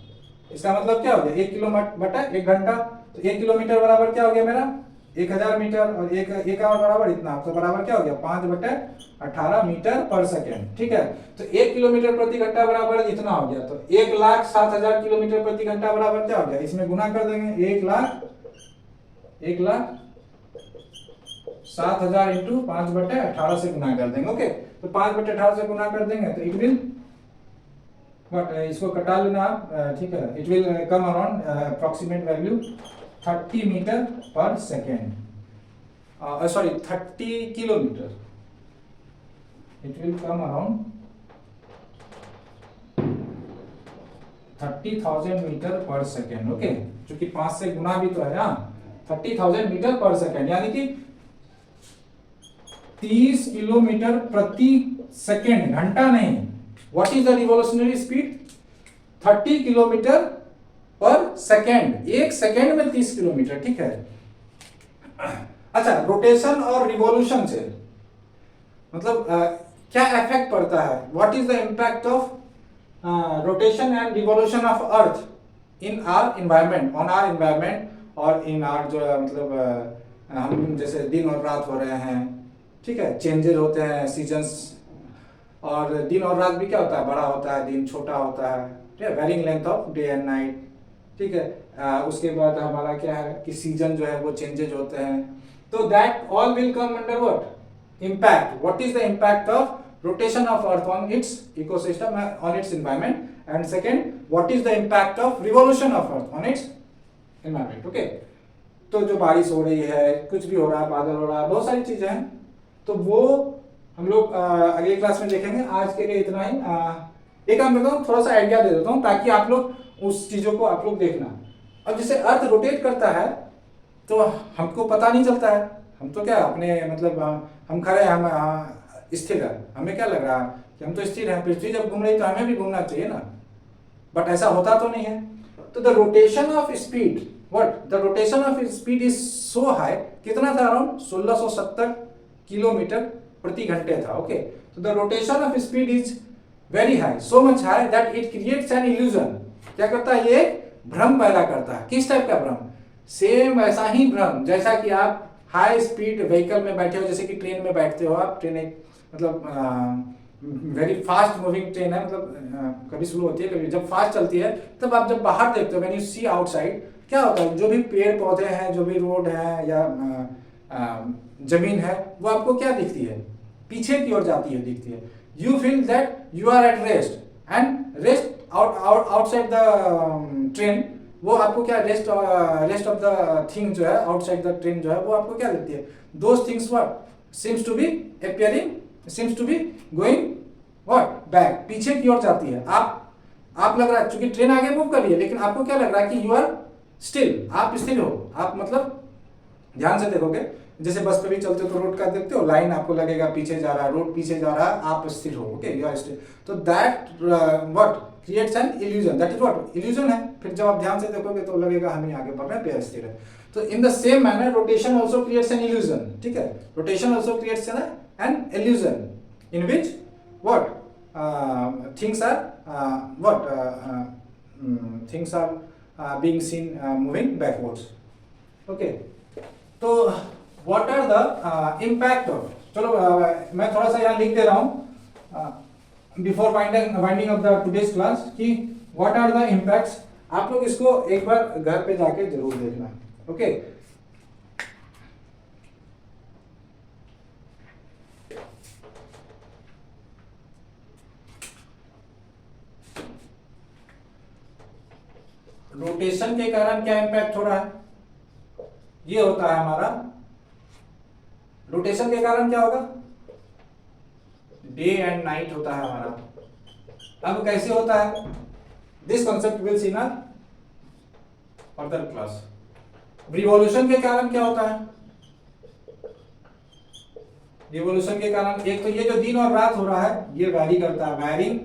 इसका मतलब क्या हो गया? 1 किलोमीटर बटा 1 घंटा, तो 1 किलोमीटर बराबर क्या हो गया मेरा? 1000 मीटर, और एक आवर बराबर इतना, तो बराबर क्या हो गया? 5/18 मीटर पर सेकेंड। ठीक है, तो 1 किलोमीटर प्रति घंटा बराबर इतना हो गया, तो 1,07,000 किलोमीटर प्रति घंटा बराबर क्या हो गया? इसमें गुना कर देंगे, 1,07,000 इंटू 5/18 से गुना कर देंगे। ओके, तो 5/18 से गुना कर देंगे तो इट विल बट इसको कटा लेना आप, ठीक है, it will come around approximate value 30 meter per second, sorry 30 kilometer, it will come around 30,000 meter per second. Okay, क्योंकि 5 से गुना भी तो है, 30,000 मीटर पर सेकेंड, यानी कि 30 किलोमीटर प्रति सेकेंड, घंटा नहीं। What is the revolutionary speed? 30 kilometre पर सेकेंड, 1 सेकेंड में 30 किलोमीटर, ठीक है। अच्छा, रोटेशन और रिवॉल्यूशन से मतलब क्या इफेक्ट पड़ता है, what is the impact of rotation and revolution of earth in our environment, on our environment और इन आवर जो मतलब हम जैसे दिन और रात हो रहे हैं, ठीक है, चेंजेस होते हैं सीजन्स, और दिन और रात भी क्या होता है, बड़ा होता है, दिन छोटा होता है, ठीक है, varying length of day and night, ठीक है। उसके बाद हमारा क्या है कि सीजन जो है वो चेंजेज होते हैं, तो that all will come under what impact, what is the impact of rotation of earth on its ecosystem, on its environment, and second what is the impact of revolution of earth on its environment, okay। तो जो बारिश हो रही है, कुछ भी हो रहा है, बादल हो रहा है, बहुत सारी चीजें हैं, तो वो हम लोग अगली क्लास में देखेंगे। आज के लिए इतना ही। एक काम करता हूँ, थोड़ा सा आइडिया दे देता हूँ ताकि आप लोग उस चीजों को आप लोग देखना। अब जैसे अर्थ रोटेट करता है तो हमको पता नहीं चलता है, हम तो क्या अपने मतलब हम खड़े हैं, हम स्थिर है, हमें क्या लग रहा है कि हम तो स्थिर हैं, पृथ्वी जब घूम रही तो हमें भी घूमना चाहिए ना, बट ऐसा होता तो नहीं है। तो the rotation of speed, what the rotation of speed is so high, कितना था, अराउंड 1670 किलोमीटर प्रति घंटे था, ओके। तो the rotation of speed is very high, so much high that it creates an illusion. क्या करता है, ये भ्रम पैदा करता है। किस टाइप का भ्रम, सेम ऐसा ही भ्रम जैसा कि आप हाई स्पीड व्हीकल में बैठे हो, जैसे कि ट्रेन में बैठते हो आप, ट्रेन एक मतलब वेरी फास्ट मूविंग ट्रेन है, मतलब कभी स्लो होती है, कभी जब फास्ट चलती है, तब आप जब बाहर देखते हो, व्हेन यू सी आउटसाइड, क्या होता है, जो भी पेड़ पौधे हैं, जो भी रोड है या जमीन है, वो आपको क्या दिखती है, पीछे की ओर जाती है, दिखती है। You feel that you are at rest, and rest outside the train, वो आपको क्या रेस्ट ऑफ द थिंग जो है आउटसाइड द ट्रेन जो है, वो आपको क्या लगती है, those things what seems to be appearing, seems to be going what back, पीछे की ओर जाती है। आप लग रहा है चूंकि ट्रेन आगे मूव कर रही है, लेकिन आपको क्या लग रहा है कि यू आर स्टिल, आप स्थिर हो। आप मतलब ध्यान से देखोगे, जैसे बस पे भी चलते हो तो रोड का देखते हो, लाइन आपको लगेगा पीछे जा रहा है, रोड पीछे जा रहा है, आप स्थिर हो, ओके, यू आर स्थिर। तो that what creates an illusion, that is what illusion है। फिर जब आप ध्यान से देखोगे तो लगेगा हम ही आगे बढ़ रहे हैं, पे स्थिर है। तो in the same manner rotation also creates an illusion, ठीक है, rotation also creates an illusion in which what things are things are being seen moving backwards, okay। तो what are the impact of, चलो मैं थोड़ा सा यहाँ लिख दे रहा हूँ before winding of the today's class कि what are the impacts। आप लोग इसको एक बार घर पे जाके जरूर देखना, ओके। रोटेशन के कारण क्या इंपैक्ट हो रहा है, ये होता है हमारा रोटेशन के कारण क्या होगा, डे एंड नाइट होता है हमारा। अब कैसे होता है, this concept will see in further class. Revolution के कारण क्या होता है, रिवॉल्यूशन के कारण एक तो ये जो दिन और रात हो रहा है ये वैरी करता है, varying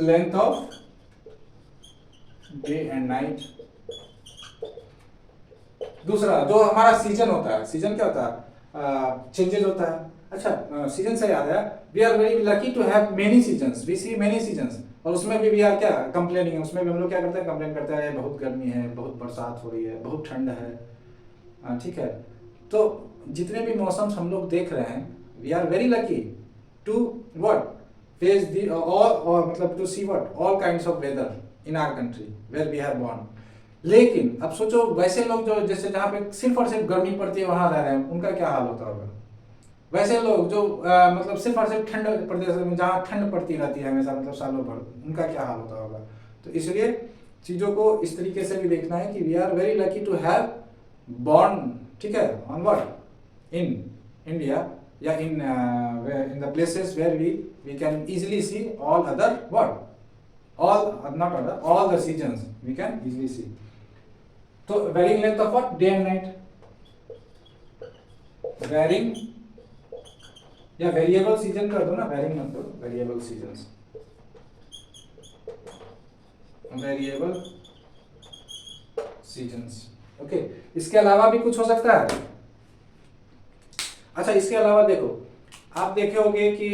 length of day and night. दूसरा जो हमारा सीजन होता है, सीजन क्या होता है, चेंजेस होता है। अच्छा, सीजन से याद है, we are very lucky to have many seasons, we see many seasons, और उसमें भी वी आर क्या कंप्लेनिंग, उसमें भी हम लोग क्या करते हैं, कंप्लेन करते हैं बहुत गर्मी है, बहुत बरसात हो रही है, बहुत ठंड है, ठीक है। तो जितने भी मौसम हम लोग देख रहे हैं, we are very lucky to what face the और मतलब to see what all kinds of weather in our country where we have born. लेकिन अब सोचो वैसे लोग जो जैसे जहाँ पे सिर्फ और सिर्फ गर्मी पड़ती है वहां रह रहे हैं, उनका क्या हाल होता होगा। वैसे लोग जो मतलब सिर्फ और सिर्फ ठंड प्रदेश में जहाँ ठंड पड़ती रहती है हमेशा, मतलब सालों भर, उनका क्या हाल होता होगा। तो इसलिए चीजों को इस तरीके से भी देखना है कि we are very lucky to have born, ठीक है, ऑन व्हाट इन इंडिया या in the places where we can easily see all other what all the seasons we can easily see। तो varying length of what day and night, varying या variable season कर दो ना, varying मत करो, variable seasons। Variable seasons. Okay, इसके अलावा भी कुछ हो सकता है। अच्छा, इसके अलावा देखो, आप देखे होंगे कि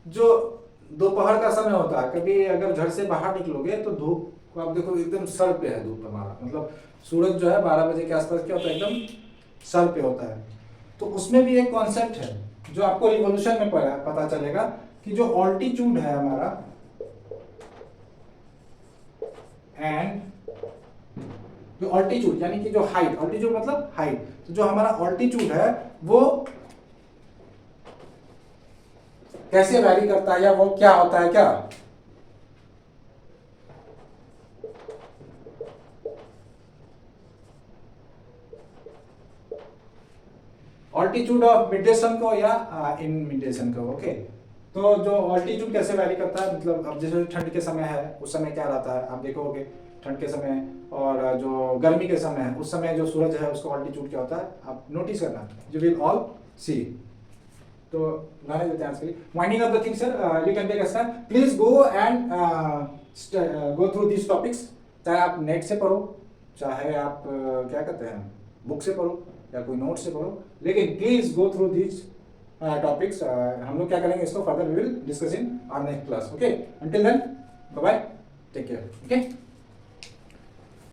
जो दोपहर का समय होता है, कभी अगर घर से बाहर निकलोगे तो धूप को आप देखो एकदम सर पे है धूप हमारा, मतलब सूरज जो है 12 बजे के आसपास क्या होता है, एकदम सर पे होता है। तो उसमें भी एक कॉन्सेप्ट है जो आपको रिवोल्यूशन में पता चलेगा कि जो ऑल्टीट्यूड है हमारा एंड जो ऑल्टीट्यूड यानी कि जो हाइट, ऑल्टीट्यूड मतलब हाइट, तो जो हमारा ऑल्टीट्यूड है वो कैसे वैरी करता है या वो क्या होता है, क्या ऑल्टीट्यूड ऑफ मिडेशन को या इन मिडेशन को। ओके, तो जो ऑल्टीट्यूड कैसे वैरी करता है, मतलब अब जैसे ठंड के समय है उस समय क्या रहता है, आप देखोगे ठंड के समय और जो गर्मी के समय है उस समय जो सूरज है उसका ऑल्टीट्यूड क्या होता है, आप नोटिस करना, यू विल ऑल सी। तो रहने देते हैं आज के लिए। Winding up the thing sir, you can take a stand, please go and go through this topics, चाहे आप नेट से पढ़ो, चाहे आप क्या कहते हैं बुक से पढ़ो या कोई नोट से पढ़ो, लेकिन please go through this topics. हम लोग क्या करेंगे इसको further we will discuss in our next class. Okay, until then bye bye, take care. Okay.